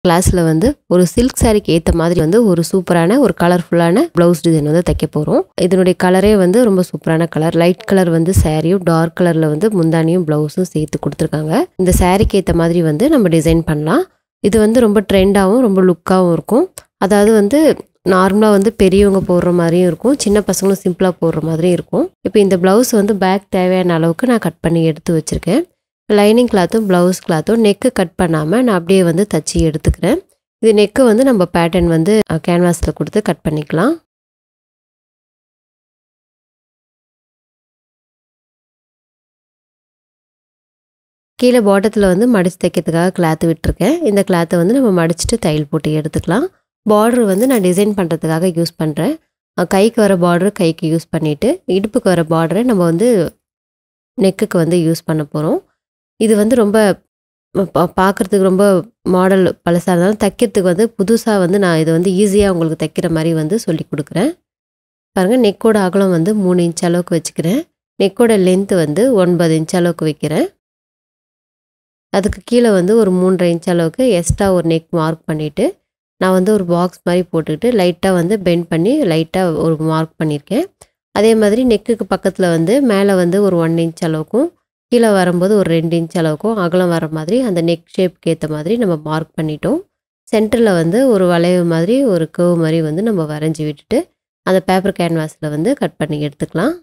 கிளாஸ்ல வந்து ஒரு சில்க் சாரிக்கு ஏத்த மாதிரி வந்து ஒரு சூப்பரான ஒரு கலர்ஃபுல்லான ப்ளவுஸ் டிசைன் வந்து தைக்க போறோம். இதனுடைய கலரே வந்து ரொம்ப சூப்பரான கலர். லைட் கலர் வந்து சாரியும், டார்க் கலர்ல வந்து முந்தானியும் ப்ளவுஸும் சேர்த்து குடுத்துருக்காங்க. இந்த சாரிக்கு ஏத்த மாதிரி வந்து நம்ம டிசைன் பண்ணலாம். இது வந்து ரொம்ப ட்ரெண்டாவும், ரொம்ப லுக்காவும் இருக்கும். அதாவது வந்து நார்மலா வந்து பெரியவங்க போடுற மாரியும் இருக்கும். சின்ன பசங்களும் சிம்பிளா போடுற மாதிரியும் இருக்கும். இப்போ இந்த ப்ளவுஸ் வந்து பேக் தேவையான அளவுக்கு நான் கட் பண்ணி எடுத்து வச்சிருக்கேன். லைனிங் கிளாத்தும், ப்ளவுஸ் கிளாத்தும் நெக்கு கட் பண்ணாம நான் அப்படியே வந்து தச்சு எடுத்துக்கிறேன். இது நெக்கு வந்து நம்ம பேட்டர்ன் வந்து கேன்வாஸ்ல குடுத்து கட் பண்ணிக்கலாம். கீழ பாட்டத்துல வந்து மடிச்சு தைக்கிறதுக்காக கிளாத் விட்டுருக்கேன். இந்த கிளாத்த வந்து நம்ம மடிச்சுட்டு தையல் போட்டு எடுத்துக்கலாம். பார்டர் வந்து நான் டிசைன் பண்றதுக்காக யூஸ் பண்றேன். கைக்கு வர பார்டர் கைக்கு யூஸ் பண்ணிட்டு, இடுப்புக்கு வர பார்டர நம்ம வந்து நெக்குக்கு வந்து யூஸ் பண்ண போறோம். இது வந்து ரொம்ப பார்க்கறதுக்கு ரொம்ப மாடல் பழசா இருந்தாலும் தைக்கிறதுக்கு வந்து புதுசா வந்து நான் இத வந்து ஈஸியா உங்களுக்கு தைக்கிற மாரி வந்து சொல்லிக் குடுக்குறேன். பாருங்க நெக்கோட அகலம் வந்து 3 இன்ச் அளவுக்கு வச்சுக்கிறேன். நெக்கோட லென்த் வந்து 9 இன்ச் அளவுக்கு வைக்கிறேன். அதுக்கு கீழ வந்து ஒரு 3 1/2 இன்ச் அளவுக்கு எக்ஸ்ட்ரா ஒரு நெக் மார்க் பண்ணிட்டு, நான் வந்து ஒரு பாக்ஸ் மாரி போட்டுக்கிட்டு லைட்டா வந்து பெண்ட் பண்ணி லைட்டா ஒரு மார்க் பண்ணியிருக்கேன். அதே மாதிரி நெக்குக்கு பக்கத்துல வந்து மேல வந்து ஒரு 1 இன்ச் அளவுக்கும், கீழ வரும்போது ஒரு 2 இன்ச் அளவுக்கும் அகலம் வர மாதிரி அந்த நெக் ஷேப்க்கு ஏத்த மாதிரி நம்ம மார்க் பண்ணிட்டோம். சென்டர்ல வந்து ஒரு வளைவு மாதிரி ஒரு கர்வ் மாரி வந்து நம்ம வரைஞ்சு விட்டுட்டு, அந்த பேப்பர் கேன்வாஸ்ல வந்து கட் பண்ணி எடுத்துக்கலாம்.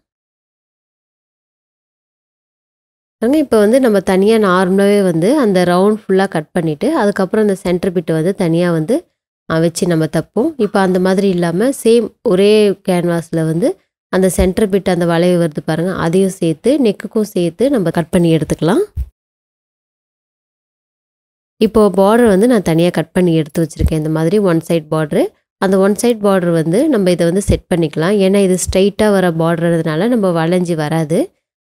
இப்போ வந்து நம்ம தனியா நார்மலாவே வந்து அந்த ரவுண்ட் ஃபுல்லா கட் பண்ணிட்டு, அதுக்கப்புறம் அந்த சென்டர் பிட்ட வந்து தனியா வந்து வச்சு நம்ம தைப்போம். இப்போ அந்த மாதிரி இல்லாம சேம் ஒரே கேன்வாஸ்ல வந்து அந்த சென்டர் பிட் அந்த வளைவு வருது பாருங்க, அதையும் சேர்த்து நெக்குக்கும் சேர்த்து நம்ம கட் பண்ணி எடுத்துக்கலாம். இப்போ பார்டர் வந்து நான் தனியா கட் பண்ணி எடுத்து வச்சிருக்கேன். இந்த மாதிரி ஒன் சைட் பார்டரு. அந்த ஒன் சைட் பார்டர் வந்து நம்ம இத வந்து செட் பண்ணிக்கலாம். ஏன்னா இது ஸ்ட்ரெயிட்டா வர பார்டர்ன்றதுனால நம்ம வளைஞ்சு வராது.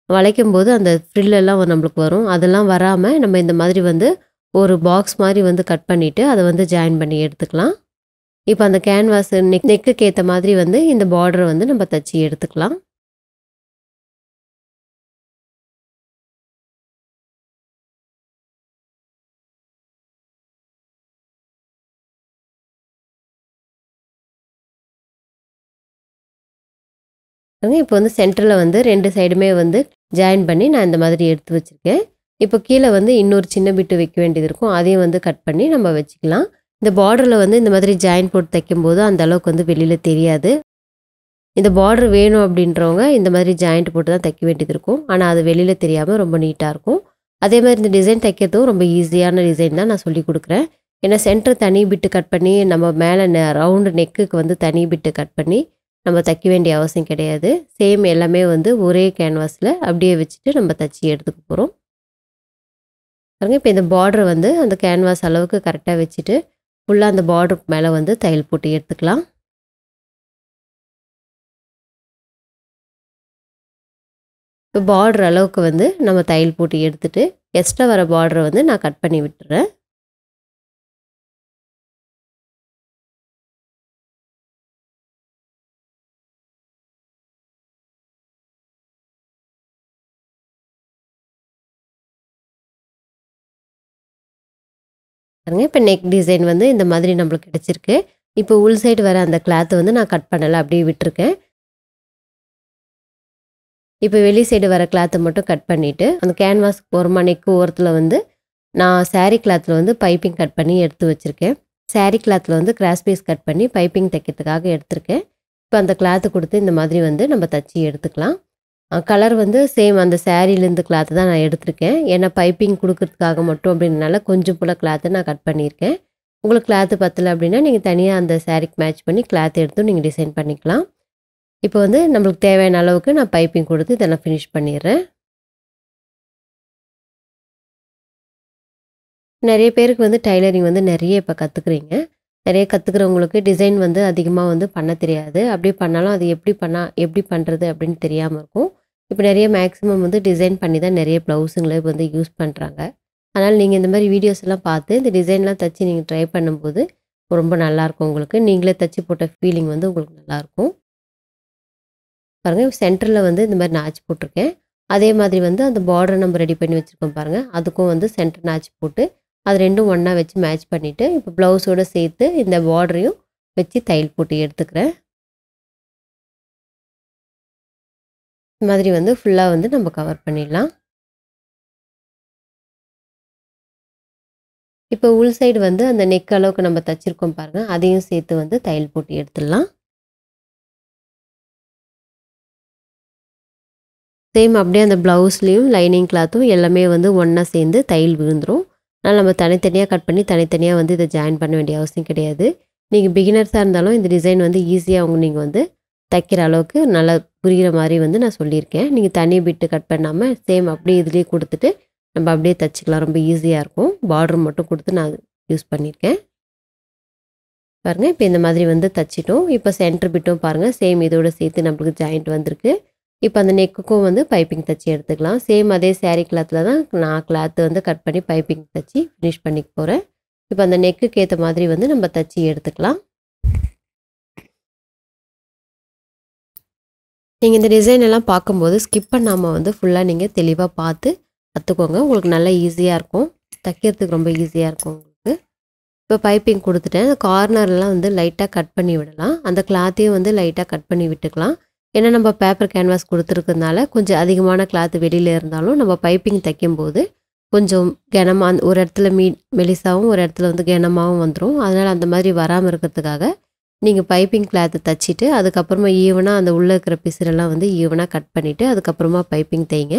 வளைக்கும்போது அந்த ஃப்ரில் எல்லாம் நம்மளுக்கு வரும். அதெல்லாம் வராம நம்ம இந்த மாதிரி வந்து ஒரு பாக்ஸ் மாரி வந்து கட் பண்ணிட்டு, அத வந்து ஜாயின் பண்ணி எடுத்துக்கலாம். இப்போ அந்த கேன்வாஸ் நெக்குக்கு ஏத்த மாதிரி வந்து இந்த பார்டர வந்து நம்ம தச்சு எடுத்துக்கலாம். இப்போ வந்து சென்டர்ல வந்து 2 சைடுமே வந்து ஜாயின் பண்ணி நான் இந்த மாதிரி எடுத்து வச்சிருக்கேன். இப்போ கீழ வந்து இன்னொரு சின்ன பிட் வைக்க வேண்டியது இருக்கும். அதையும் வந்து கட் பண்ணி நம்ம வச்சுக்கலாம். இந்த பார்டர்ல வந்து இந்த மாதிரி ஜாயின் போட்டு தைக்கும்போது அந்த அளவுக்கு வந்து வெளியில தெரியாது. இந்த பார்டர் வேணும் அப்படின்றவங்க இந்த மாதிரி ஜாயிண்ட் போட்டு தான் தைக்க வேண்டியது இருக்கும். ஆனா அது வெளியில தெரியாம ரொம்ப நீட்டா இருக்கும். அதே மாதிரி இந்த டிசைன் தைக்கிறதும் ரொம்ப ஈஸியான டிசைன் தான் நான் சொல்லிக் குடுக்குறேன். ஏன்னா சென்டர் தனி பிட் கட் பண்ணி நம்ம மேல ரவுண்ட் நெக்குக்கு வந்து தனி பிட் கட் பண்ணி நம்ம தைக்க வேண்டிய அவசியம் கிடையாது. சேம் எல்லாமே வந்து ஒரே கேன்வாஸ்ல அப்படியே வச்சுட்டு நம்ம தச்சு எடுத்துக்க போறோம். பாருங்க இப்போ இந்த பார்டர் வந்து அந்த கேன்வாஸ் அளவுக்கு கரெக்ட்டா வச்சுட்டு, ஃபுல்லா அந்த பார்டருக்கு மேல வந்து தையல் போட்டு எடுத்துக்கலாம். இப்போ பார்டர் அளவுக்கு வந்து நம்ம தையல் போட்டு எடுத்துட்டு, எக்ஸ்ட்ரா வர பார்டர வந்து நான் கட் பண்ணி விட்டுறேன். பாருங்க இப்போ நெக் டிசைன் வந்து இந்த மாதிரி நம்மளுக்கு கிடைச்சிருக்கு. இப்போ உள் சைடு வர அந்த கிளாத் வந்து நான் கட் பண்ணல. அப்படியே விட்டுருக்கேன். இப்போ வெளி சைடு வர கிளாத்த மட்டும் கட் பண்ணிட்டு, அந்த கேன்வாஸ்க்கு ஓரமா நெக் ஓரத்துல வந்து நான் சாரி கிளாத்ல வந்து பைப்பிங் கட் பண்ணி எடுத்து வச்சிருக்கேன். சாரி கிளாத்ல வந்து கிராஸ் பீஸ் கட் பண்ணி பைப்பிங் தைக்கிறதுக்காக எடுத்திருக்கேன். இப்போ அந்த கிளாத் குடுத்து இந்த மாதிரி வந்து நம்ம தச்சு எடுத்துக்கலாம். கலர் வந்து சேம் அந்த சாரிலேருந்து கிளாத் தான் நான் எடுத்திருக்கேன். ஏன்னா பைப்பிங் குடுக்கறதுக்காக மட்டும் அப்படின்றனால கொஞ்சம் போல கிளாத்த நான் கட் பண்ணியிருக்கேன். உங்களுக்கு கிளாத் பத்தல அப்படின்னா, நீங்க தனியா அந்த சாரிக்கு மேட்ச் பண்ணி கிளாத் எடுத்தும் நீங்க டிசைன் பண்ணிக்கலாம். இப்போ வந்து நம்மளுக்கு தேவையான அளவுக்கு நான் பைப்பிங் குடுத்து இத நான் ஃபினிஷ் பண்ணிடுறேன். நெறைய பேருக்கு வந்து டைலரிங் வந்து நெறைய இப்ப கத்துக்கிறீங்க. நெறைய கத்துக்கிறவங்களுக்கு டிசைன் வந்து அதிகமா வந்து பண்ண தெரியாது. அப்படியே பண்ணாலும் அது எப்படி பண்றது அப்படின்னு தெரியாம இருக்கும். இப்ப நெறைய மேக்ஸிமம் வந்து டிசைன் பண்ணி தான் நெறைய ப்ளவுஸுங்கள வந்து யூஸ் பண்றாங்க. அதனால நீங்க இந்த மாரி வீடியோஸ் எல்லாம் பார்த்து இந்த டிசைன்லாம் தச்சு நீங்க ட்ரை பண்ணும்போது ரொம்ப நல்லாயிருக்கும் உங்களுக்கு. நீங்களே தச்சு போட்ட ஃபீலிங் வந்து உங்களுக்கு நல்லாயிருக்கும். பாருங்க சென்டர்ல வந்து இந்த மாரி நாச் போட்டிருக்கேன். அதே மாதிரி வந்து அந்த பார்டர் நம்ம ரெடி பண்ணி வச்சிருக்கோம் பாருங்க. அதுக்கும் வந்து சென்டர் நாச் போட்டு அது ரெண்டும் ஒன்றா வச்சு மேட்ச் பண்ணிவிட்டு இப்போ ப்ளவுஸோடு சேர்த்து இந்த பார்டரையும் வச்சு தையல் போட்டு எடுத்துக்கிறேன். இந்த மாதிரி வந்து ஃபுல்லாக வந்து நம்ம கவர் பண்ணிடலாம். இப்போ உள் சைடு வந்து அந்த நெக் அளவுக்கு நம்ம தச்சிருக்கோம் பாருங்கள், அதையும் சேர்த்து வந்து தையல் போட்டு எடுத்துடலாம். சேம் அப்படியே அந்த ப்ளவுஸ்லேயும் லைனிங் கிளாத்தும் எல்லாமே வந்து ஒன்றா சேர்ந்து தையல் விழுந்துடும். அதனால் நம்ம தனித்தனியாக கட் பண்ணி தனித்தனியாக வந்து இதை ஜாயின் பண்ண வேண்டிய அவசியம் கிடையாது. நீங்கள் பிகினர்ஸாக இருந்தாலும் இந்த டிசைன் வந்து ஈஸியாக நீங்கள் வந்து தைக்கிற அளவுக்கு நல்லா புரிகிற மாதிரி வந்து நான் சொல்லியிருக்கேன். நீங்கள் தனி பிட்டு கட் பண்ணாமல் சேம் அப்படியே இதுலேயே கொடுத்துட்டு நம்ம அப்படியே தைச்சிக்கலாம். ரொம்ப ஈஸியாக இருக்கும். பார்டர் மட்டும் கொடுத்து நான் யூஸ் பண்ணியிருக்கேன். பாருங்கள், இப்போ இந்த மாதிரி வந்து தைச்சிட்டோம். இப்போ சென்டர் பிட்டும் பாருங்கள், சேம் இதோடு சேர்த்து நம்மளுக்கு ஜாயிண்ட் வந்திருக்கு. இப்போ அந்த நெக்குக்கும் வந்து பைப்பிங் தைச்சி எடுத்துக்கலாம். சேம் அதே சாரீ கிளாத்தில் தான் நான் கிளாத்து வந்து கட் பண்ணி பைப்பிங் தைச்சி ஃபினிஷ் பண்ணிக்க போகிறேன். இப்போ அந்த நெக்குக்கு ஏற்ற மாதிரி வந்து நம்ம தைச்சி எடுத்துக்கலாம். நீங்கள் இந்த டிசைன் எல்லாம் பார்க்கும்போது ஸ்கிப் பண்ணாமல் வந்து ஃபுல்லாக நீங்கள் தெளிவாக பார்த்து கற்றுக்கோங்க. உங்களுக்கு நல்லா ஈஸியாக இருக்கும். தைக்கிறதுக்கு ரொம்ப ஈஸியாக இருக்கும் உங்களுக்கு. இப்போ பைப்பிங் கொடுத்துட்டேன். கார்னர்லாம் வந்து லைட்டாக கட் பண்ணி விடலாம். அந்த கிளாத்தையும் வந்து லைட்டாக கட் பண்ணி விட்டுக்கலாம். ஏன்னா நம்ம பேப்பர் கேன்வாஸ் கொடுத்துருக்கிறதுனால கொஞ்சம் அதிகமான கிளாத்து வெளியில் இருந்தாலும் நம்ம பைப்பிங் தைக்கும்போது கொஞ்சம் கனமாக ஒரு இடத்துல மெலிசாவும் ஒரு இடத்துல வந்து கனமாகவும் வந்துடும். அதனால் அந்த மாதிரி வராமல் இருக்கிறதுக்காக நீங்கள் பைப்பிங் கிளாத்து தைச்சிட்டு அதுக்கப்புறமா ஈவனாக அந்த உள்ளே இருக்கிற பிசுரெல்லாம் வந்து ஈவனாக கட் பண்ணிவிட்டு அதுக்கப்புறமா பைப்பிங் தைங்க.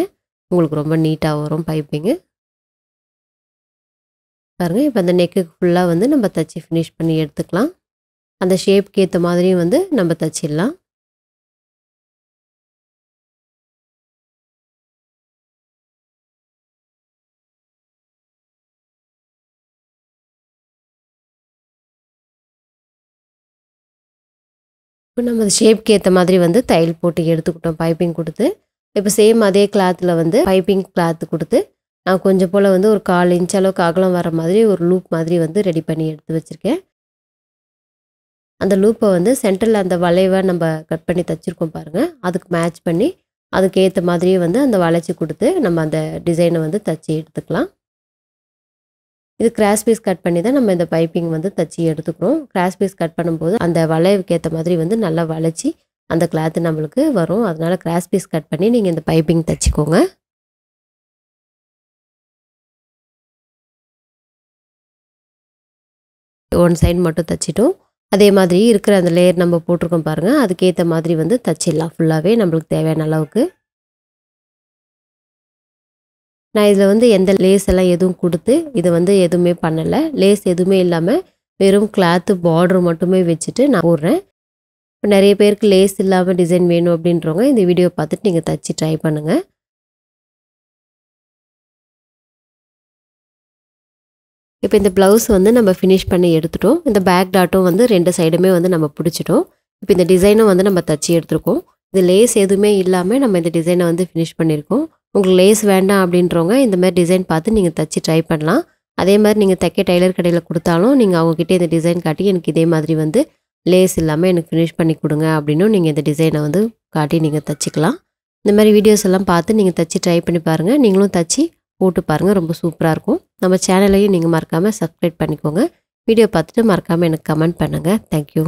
உங்களுக்கு ரொம்ப நீட்டாக வரும் பைப்பிங்கு. பாருங்கள், இப்போ அந்த நெக்குக்கு ஃபுல்லாக வந்து நம்ம தைச்சி ஃபினிஷ் பண்ணி எடுத்துக்கலாம். அந்த ஷேப்க்கு ஏற்ற மாதிரியும் வந்து நம்ம தைச்சிடலாம். இப்போ நம்ம ஷேப்க்கு ஏற்ற மாதிரி வந்து தையல் போட்டு எடுத்துக்கிட்டோம் பைப்பிங் கொடுத்து. இப்போ சேம் அதே கிளாத்தில் வந்து பைப்பிங் கிளாத்து கொடுத்து நான் கொஞ்சம் போல் வந்து ஒரு 1/4 இன்ச் அளவுக்கு அகலம் வர மாதிரி ஒரு லூப் மாதிரி வந்து ரெடி பண்ணி எடுத்து வச்சுருக்கேன். அந்த லூப்பை வந்து சென்டரில் அந்த வளைவை நம்ம கட் பண்ணி தைச்சிருக்கோம் பாருங்கள், அதுக்கு மேட்ச் பண்ணி அதுக்கு ஏற்ற மாதிரியே வந்து அந்த வளைச்சி கொடுத்து நம்ம அந்த டிசைனை வந்து தைச்சி எடுத்துக்கலாம். இது கிராஸ் பீஸ் கட் பண்ணி தான் நம்ம இந்த பைப்பிங் வந்து தைச்சி எடுத்துக்கிறோம். கிராஸ் பீஸ் கட் பண்ணும்போது அந்த வளைவுக்கு ஏற்ற மாதிரி வந்து நல்லா வளைச்சி அந்த கிளாத்து நம்மளுக்கு வரும். அதனால் கிராஸ் பீஸ் கட் பண்ணி நீங்கள் இந்த பைப்பிங் தைச்சிக்கோங்க. ஒன் சைடு மட்டும் தைச்சிட்டோம். அதே மாதிரி இருக்கிற அந்த லேயர் நம்ம போட்டிருக்கோம் பாருங்கள், அதுக்கேற்ற மாதிரி வந்து தைச்சிடலாம் ஃபுல்லாகவே நம்மளுக்கு தேவையான அளவுக்கு. நான் இதில் வந்து எந்த லேஸ் எல்லாம் எதுவும் கொடுத்து இதை வந்து எதுவுமே பண்ணலை. லேஸ் எதுவுமே இல்லாமல் வெறும் கிளாத்து பார்டர் மட்டுமே வச்சுட்டு நான் போடுறேன். இப்போ நிறைய பேருக்கு லேஸ் இல்லாமல் டிசைன் வேணும் அப்படின்றவங்க இந்த வீடியோ பார்த்துட்டு நீங்கள் தைச்சி ட்ரை பண்ணுங்கள். இப்போ இந்த ப்ளவுஸ் வந்து நம்ம ஃபினிஷ் பண்ணி எடுத்துட்டோம். இந்த பேக் டாட்டும் வந்து 2 சைடுமே வந்து நம்ம பிடிச்சிட்டோம். இப்போ இந்த டிசைனும் வந்து நம்ம தைச்சி எடுத்துருக்கோம். இது லேஸ் எதுவுமே இல்லாமல் நம்ம இந்த டிசைனை வந்து ஃபினிஷ் பண்ணியிருக்கோம். உங்களுக்கு லேஸ் வேண்டாம் அப்படின்றவங்க இந்த மாதிரி டிசைன் பார்த்து நீங்கள் தைச்சி ட்ரை பண்ணலாம். அதே மாதிரி நீங்கள் தைக்க டெய்லர் கடையில் கொடுத்தாலும் நீங்கள் அவங்கக்கிட்ட இந்த டிசைன் காட்டி எனக்கு இதே மாதிரி வந்து லேஸ் இல்லாமல் எனக்கு ஃபினிஷ் பண்ணி கொடுங்க அப்படின்னும் நீங்கள் இந்த டிசைனை வந்து காட்டி நீங்கள் தைச்சிக்கலாம். இந்த மாதிரி வீடியோஸ் எல்லாம் பார்த்து நீங்கள் தைச்சி ட்ரை பண்ணி பாருங்கள். நீங்களும் தைச்சி போட்டு பாருங்கள், ரொம்ப சூப்பராக இருக்கும். நம்ம சேனலையும் நீங்கள் மறக்காமல் சப்ஸ்கிரைப் பண்ணிக்கோங்க. வீடியோ பார்த்துட்டு மறக்காமல் எனக்கு கமெண்ட் பண்ணுங்கள். தேங்க்யூ.